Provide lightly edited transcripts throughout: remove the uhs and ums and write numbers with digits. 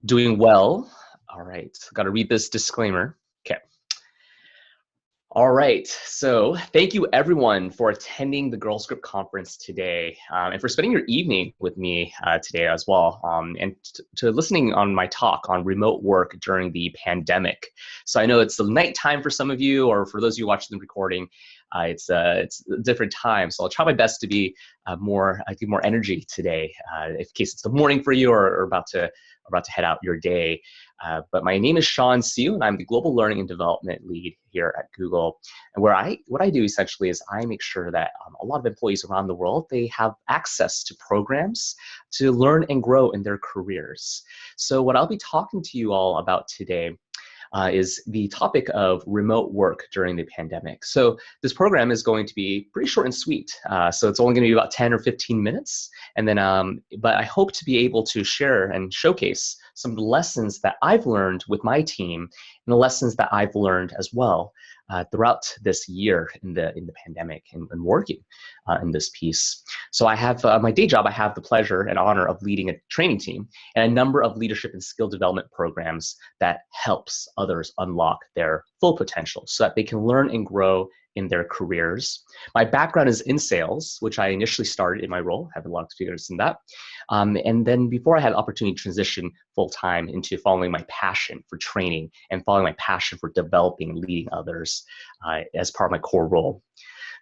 Doing well. All right, got to read this disclaimer. Okay. All right, so thank you everyone for attending the GirlScript conference today and for spending your evening with me today as well, and to listening on my talk on remote work during the pandemic. So I know it's the nighttime for some of you, or for those of you watching the recording, it's a different time. So I'll try my best to be give more energy today, in case it's the morning for you or about to head out your day. But my name is Shawn Sieu, and I'm the Global Learning and Development Lead here at Google. And what I do essentially is I make sure that a lot of employees around the world, they have access to programs to learn and grow in their careers. So what I'll be talking to you all about today is the topic of remote work during the pandemic. So this program is going to be pretty short and sweet. So it's only going to be about 10 or 15 minutes. And then, but I hope to be able to share and showcase some of the lessons that I've learned with my team and the lessons that I've learned as well throughout this year in the pandemic and working in this piece. So I have my day job. I have the pleasure and honor of leading a training team and a number of leadership and skill development programs that helps others unlock their full potential so that they can learn and grow in their careers. My background is in sales, which I initially started in my role. I have a lot of experience in that. And then before I had the opportunity to transition full-time into following my passion for training and following my passion for developing and leading others as part of my core role.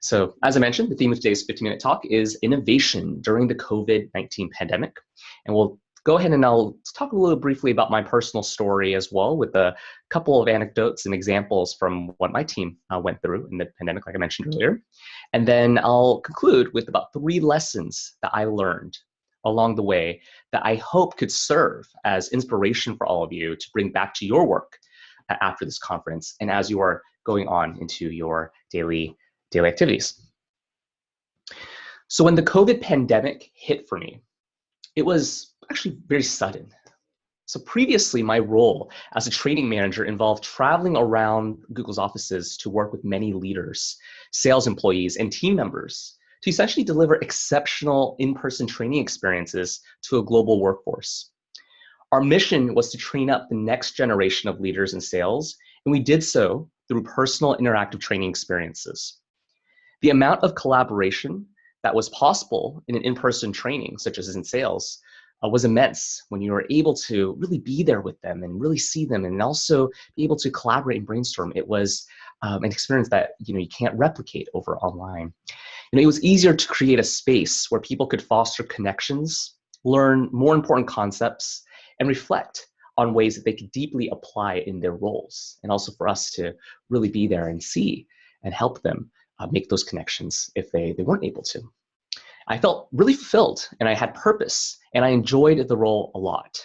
So as I mentioned, the theme of today's 15-minute talk is innovation during the COVID-19 pandemic. And we'll go ahead and I'll talk a little briefly about my personal story as well, with a couple of anecdotes and examples from what my team went through in the pandemic, like I mentioned earlier. And then I'll conclude with about 3 lessons that I learned along the way that I hope could serve as inspiration for all of you to bring back to your work after this conference and as you are going on into your daily activities. So when the COVID pandemic hit for me, it was actually very sudden. So previously, my role as a training manager involved traveling around Google's offices to work with many leaders, sales employees, and team members to essentially deliver exceptional in-person training experiences to a global workforce. Our mission was to train up the next generation of leaders in sales, and we did so through personal interactive training experiences. The amount of collaboration that was possible in an in-person training, such as in sales, was immense when you were able to really be there with them and really see them and also be able to collaborate and brainstorm. It was an experience that you can't replicate over online. It was easier to create a space where people could foster connections, learn more important concepts, and reflect on ways that they could deeply apply in their roles, and also for us to really be there and see and help them make those connections if they weren't able to. I felt really fulfilled and I had purpose and I enjoyed the role a lot.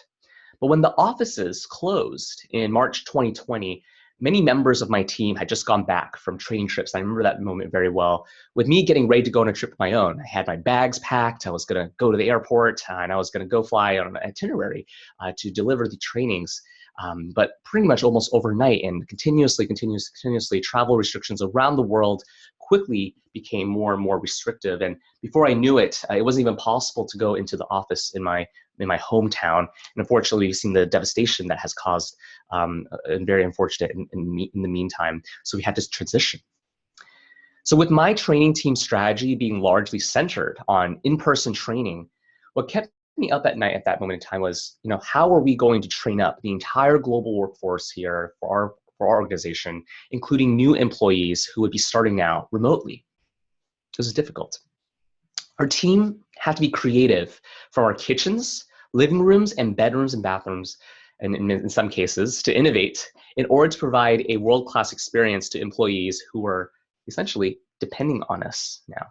But when the offices closed in March 2020, many members of my team had just gone back from training trips. I remember that moment very well, with me getting ready to go on a trip of my own. I had my bags packed, I was gonna go to the airport, and I was gonna go fly on an itinerary to deliver the trainings. But pretty much almost overnight and continuously, travel restrictions around the world quickly became more and more restrictive. And before I knew it, it wasn't even possible to go into the office in my hometown. And unfortunately, we've seen the devastation that has caused, and very unfortunate in the meantime. So we had to transition. So with my training team strategy being largely centered on in-person training, what kept me up at night at that moment in time was, how are we going to train up the entire global workforce here for our organization, including new employees who would be starting out remotely? This is difficult. Our team had to be creative from our kitchens, living rooms, and bedrooms and bathrooms, and in some cases, to innovate in order to provide a world-class experience to employees who were essentially depending on us now.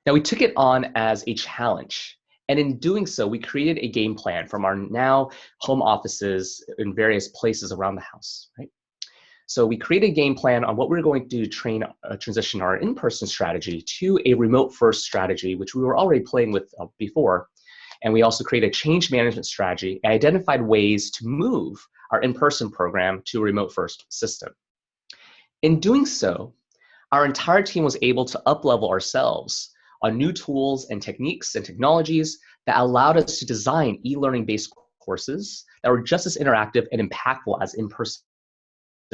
Now, we took it on as a challenge. And in doing so, we created a game plan from our now home offices in various places around the house, right? So we created a game plan on what we were going to do to transition our in-person strategy to a remote-first strategy, which we were already playing with before. And we also created a change management strategy and identified ways to move our in-person program to a remote-first system. In doing so, our entire team was able to up-level ourselves on new tools and techniques and technologies that allowed us to design e-learning based courses that were just as interactive and impactful as in-person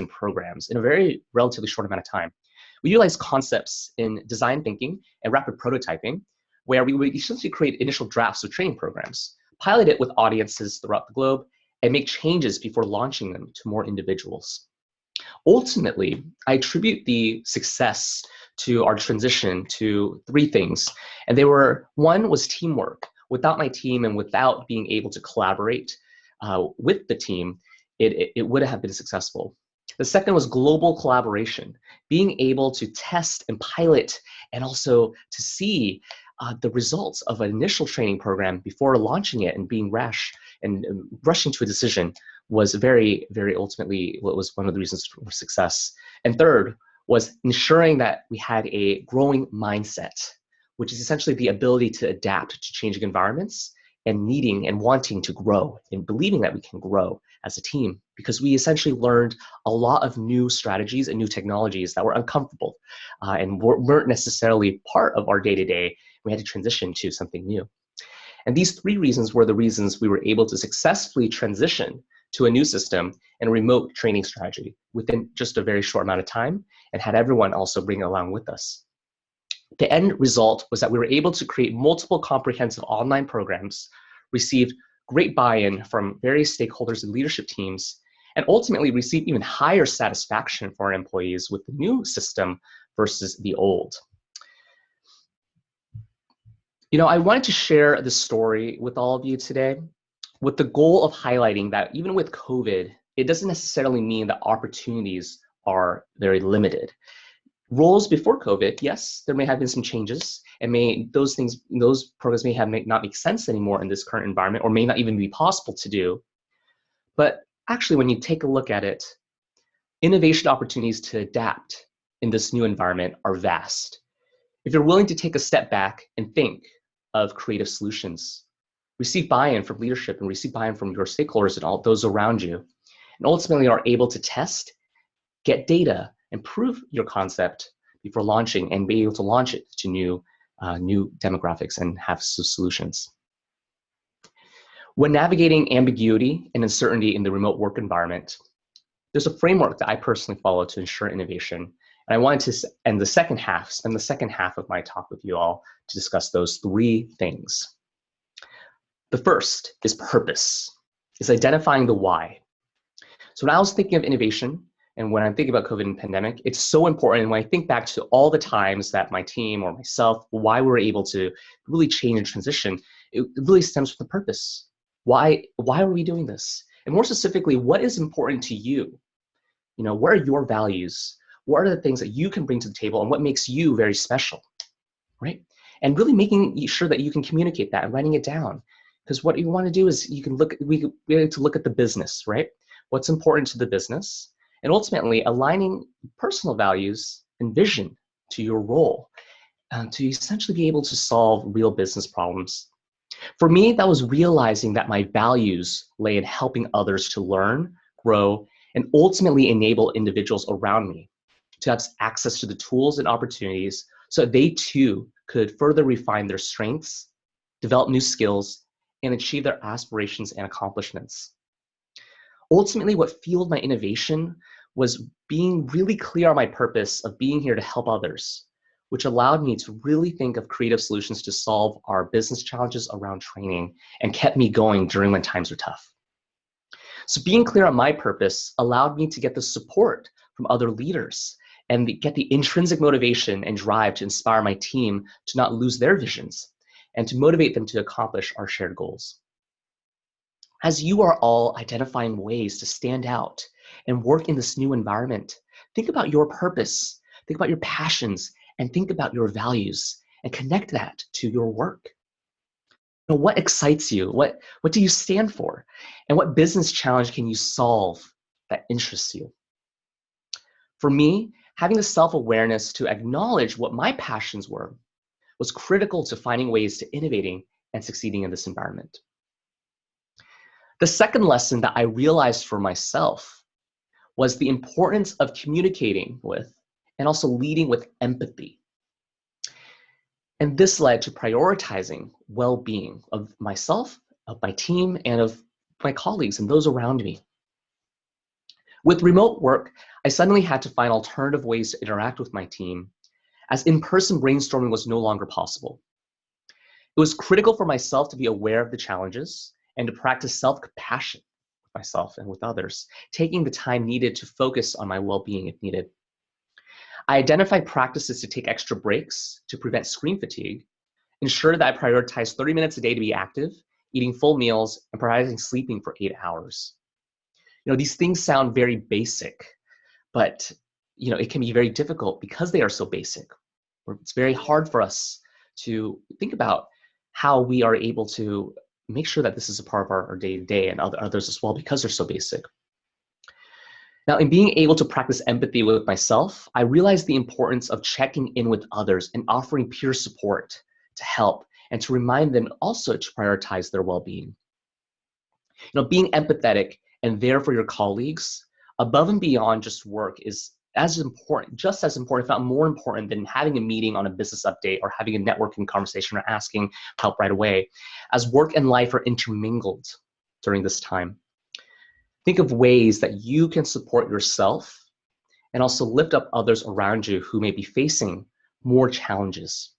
programs in a very relatively short amount of time. We utilized concepts in design thinking and rapid prototyping, where we would essentially create initial drafts of training programs, pilot it with audiences throughout the globe, and make changes before launching them to more individuals. Ultimately, I attribute the success to our transition to three things. And they were, one was teamwork. Without my team and without being able to collaborate with the team, it would have been successful. The second was global collaboration, being able to test and pilot and also to see the results of an initial training program before launching it and being rash and rushing to a decision was very, very ultimately what was one of the reasons for success. And third was ensuring that we had a growing mindset, which is essentially the ability to adapt to changing environments and needing and wanting to grow and believing that we can grow as a team, because we essentially learned a lot of new strategies and new technologies that were uncomfortable and weren't necessarily part of our day-to-day. We had to transition to something new. And these three reasons were the reasons we were able to successfully transition to a new system and a remote training strategy within just a very short amount of time, and had everyone also bring along with us. The end result was that we were able to create multiple comprehensive online programs, received great buy-in from various stakeholders and leadership teams, and ultimately received even higher satisfaction for our employees with the new system versus the old. You know, I wanted to share this story with all of you today with the goal of highlighting that even with COVID, it doesn't necessarily mean that opportunities are very limited. Roles before COVID, yes, there may have been some changes, and those programs may not make sense anymore in this current environment, or may not even be possible to do. But actually, when you take a look at it, innovation opportunities to adapt in this new environment are vast. If you're willing to take a step back and think of creative solutions, receive buy-in from leadership and receive buy-in from your stakeholders and all those around you, and ultimately are able to test, get data, and prove your concept before launching and be able to launch it to new demographics and have solutions. When navigating ambiguity and uncertainty in the remote work environment, there's a framework that I personally follow to ensure innovation. And I wanted to spend the second half of my talk with you all to discuss those three things. The first is purpose. It's identifying the why. So when I was thinking of innovation, and when I'm thinking about COVID and pandemic, it's so important. And when I think back to all the times that my team or myself, why we were able to really change and transition, it really stems from the purpose. Why are we doing this? And more specifically, what is important to you? You know, what are your values? What are the things that you can bring to the table, and what makes you very special, right? And really making sure that you can communicate that and writing it down. Because what you want to do is we need to look at the business, right? What's important to the business? And ultimately aligning personal values and vision to your role to essentially be able to solve real business problems. For me, that was realizing that my values lay in helping others to learn, grow, and ultimately enable individuals around me to have access to the tools and opportunities so that they too could further refine their strengths, develop new skills, and achieve their aspirations and accomplishments. Ultimately, what fueled my innovation was being really clear on my purpose of being here to help others, which allowed me to really think of creative solutions to solve our business challenges around training and kept me going during when times were tough. So being clear on my purpose allowed me to get the support from other leaders and get the intrinsic motivation and drive to inspire my team to not lose their visions and to motivate them to accomplish our shared goals. As you are all identifying ways to stand out and work in this new environment, think about your purpose, think about your passions, and think about your values and connect that to your work. You know, what excites you? What do you stand for? And what business challenge can you solve that interests you? For me, having the self-awareness to acknowledge what my passions were was critical to finding ways to innovating and succeeding in this environment. The second lesson that I realized for myself was the importance of communicating with and also leading with empathy. And this led to prioritizing well-being of myself, of my team, and of my colleagues and those around me. With remote work, I suddenly had to find alternative ways to interact with my team, as in-person brainstorming was no longer possible. It was critical for myself to be aware of the challenges and to practice self-compassion with myself and with others, taking the time needed to focus on my well-being if needed. I identified practices to take extra breaks to prevent screen fatigue, ensure that I prioritize 30 minutes a day to be active, eating full meals, and prioritizing sleeping for 8 hours. These things sound very basic, but it can be very difficult because they are so basic. It's very hard for us to think about how we are able to make sure that this is a part of our day-to-day and others as well, because they're so basic. Now, in being able to practice empathy with myself, I realized the importance of checking in with others and offering peer support to help and to remind them also to prioritize their well-being. Being empathetic and there for your colleagues above and beyond just work is just as important, if not more important, than having a meeting on a business update or having a networking conversation or asking help right away, as work and life are intermingled during this time. Think of ways that you can support yourself and also lift up others around you who may be facing more challenges.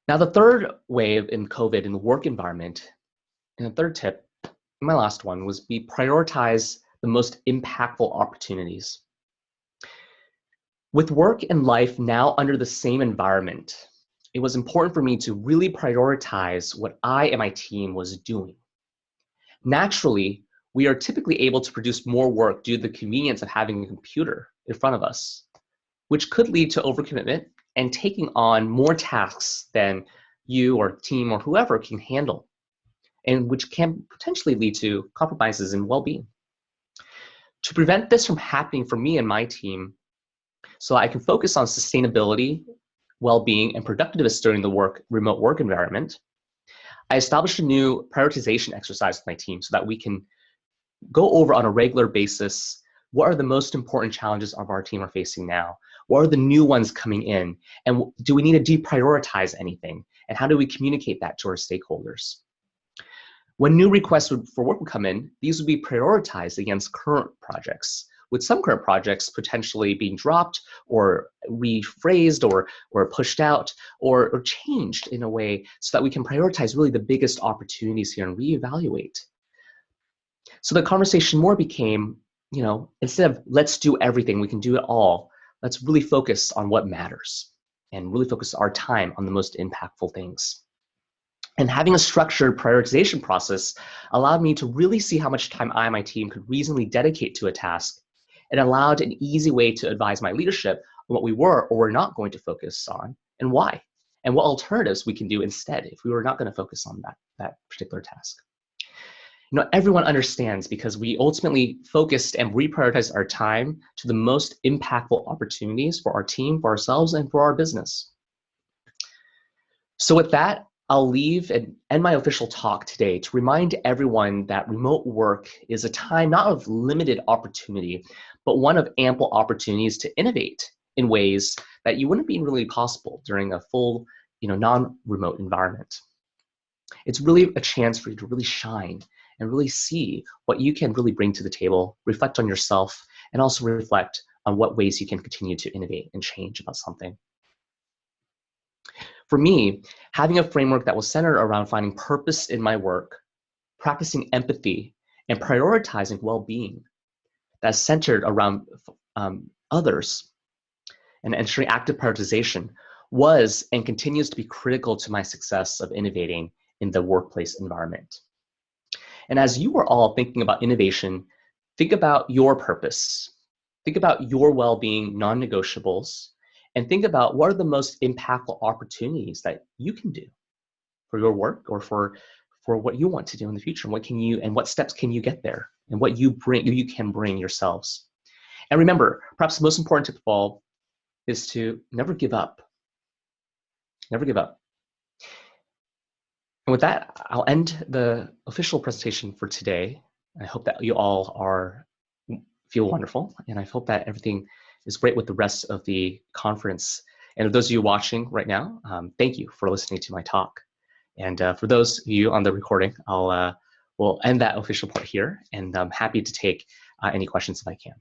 Now, the third wave in COVID in the work environment, and the third tip, my last one, was prioritize the most impactful opportunities. With work and life now under the same environment, it was important for me to really prioritize what I and my team was doing. Naturally, we are typically able to produce more work due to the convenience of having a computer in front of us, which could lead to overcommitment and taking on more tasks than you or team or whoever can handle, and which can potentially lead to compromises in well-being. To prevent this from happening for me and my team, so I can focus on sustainability, well-being, and productiveness during the remote work environment, I established a new prioritization exercise with my team so that we can go over on a regular basis what are the most important challenges of our team are facing now, what are the new ones coming in, and do we need to deprioritize anything, and how do we communicate that to our stakeholders? When new requests for work would come in, these would be prioritized against current projects, with some current projects potentially being dropped or rephrased or pushed out or changed in a way so that we can prioritize really the biggest opportunities here and reevaluate. So the conversation more became, instead of let's do everything, we can do it all, let's really focus on what matters and really focus our time on the most impactful things. And having a structured prioritization process allowed me to really see how much time I and my team could reasonably dedicate to a task, and allowed an easy way to advise my leadership on what we were or were not going to focus on and why, and what alternatives we can do instead if we were not going to focus on that particular task. Everyone understands because we ultimately focused and reprioritized our time to the most impactful opportunities for our team, for ourselves, and for our business. So with that, I'll leave and end my official talk today to remind everyone that remote work is a time not of limited opportunity, but one of ample opportunities to innovate in ways that you wouldn't be really possible during a full, non-remote environment. It's really a chance for you to really shine and really see what you can really bring to the table, reflect on yourself, and also reflect on what ways you can continue to innovate and change about something. For me, having a framework that was centered around finding purpose in my work, practicing empathy, and prioritizing well-being that's centered around others and ensuring active prioritization was and continues to be critical to my success of innovating in the workplace environment. And as you are all thinking about innovation, think about your purpose, think about your well-being non-negotiables, and think about what are the most impactful opportunities that you can do for your work or for what you want to do in the future. And what steps can you get there, and what you can bring yourselves. And remember, perhaps the most important tip of all is to never give up. Never give up. And with that, I'll end the official presentation for today. I hope that you all feel wonderful, and I hope that everything is great with the rest of the conference. And for those of you watching right now, thank you for listening to my talk. And for those of you on the recording, I'll we'll end that official part here, and I'm happy to take any questions if I can.